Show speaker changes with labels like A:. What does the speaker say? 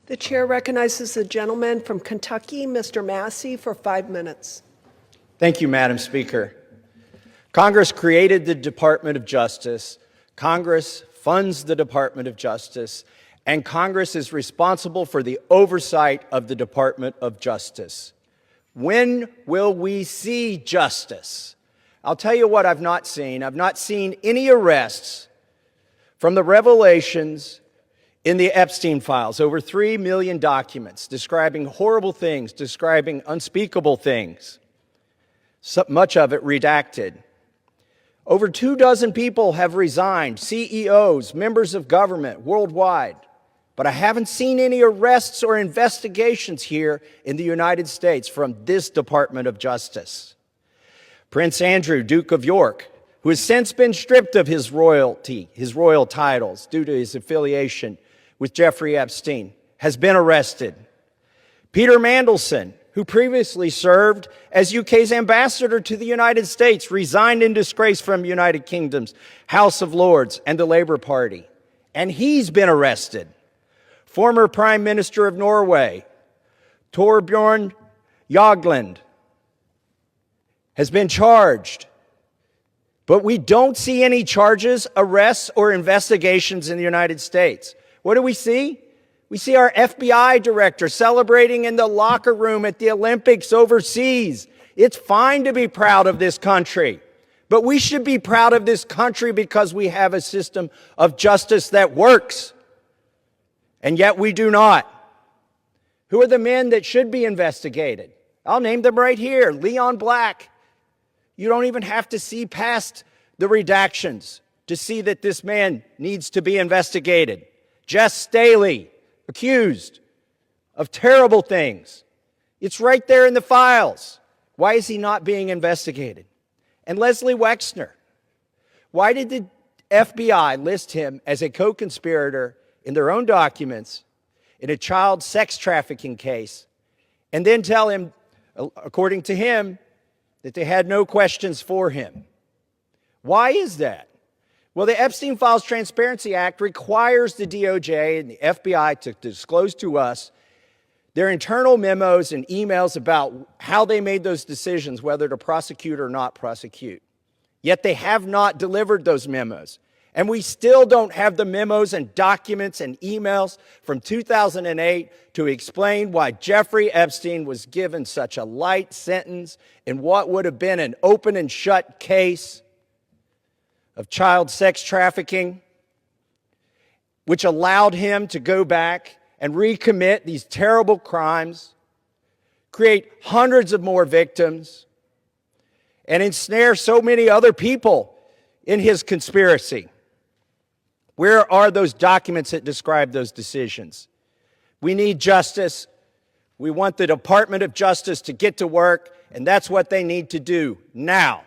A: The chair recognizes the gentleman from Kentucky, Mr. Massey, for 5 minutes.
B: Thank you, Madam Speaker. Congress created the Department of Justice. Congress funds the Department of Justice, and Congress is responsible for the oversight of the Department of Justice. When will we see justice? I'll tell you what I've not seen. I've not seen any arrests from the revelations in the Epstein files, over 3 million documents describing horrible things, describing unspeakable things, so much of it redacted. Over 24 people have resigned, CEOs, members of government worldwide, but I haven't seen any arrests or investigations here in the United States from this Department of Justice. Prince Andrew, Duke of York, who has since been stripped of his royal titles due to his affiliation with Jeffrey Epstein, has been arrested. Peter Mandelson, who previously served as UK's ambassador to the United States, resigned in disgrace from United Kingdom's House of Lords and the Labour Party, and he's been arrested. Former Prime Minister of Norway, Torbjørn Jagland, has been charged. But we don't see any charges, arrests, or investigations in the United States. What do we see? We see our FBI director celebrating in the locker room at the Olympics overseas. It's fine to be proud of this country, but we should be proud of this country because we have a system of justice that works, and yet we do not. Who are the men that should be investigated? I'll name them right here. Leon Black. You don't even have to see past the redactions to see that this man needs to be investigated. Jess Staley, accused of terrible things. It's right there in the files. Why is he not being investigated? And Leslie Wexner. Why did the FBI list him as a co-conspirator in their own documents in a child sex trafficking case and then tell him, according to him, that they had no questions for him? Why is that? Well, the Epstein Files Transparency Act requires the DOJ and the FBI to disclose to us their internal memos and emails about how they made those decisions, whether to prosecute or not prosecute. Yet they have not delivered those memos. And we still don't have the memos and documents and emails from 2008 to explain why Jeffrey Epstein was given such a light sentence in what would have been an open and shut case of child sex trafficking, which allowed him to go back and recommit these terrible crimes, create hundreds of more victims, and ensnare so many other people in his conspiracy. Where are those documents that describe those decisions? We need justice. We want the Department of Justice to get to work, and that's what they need to do now.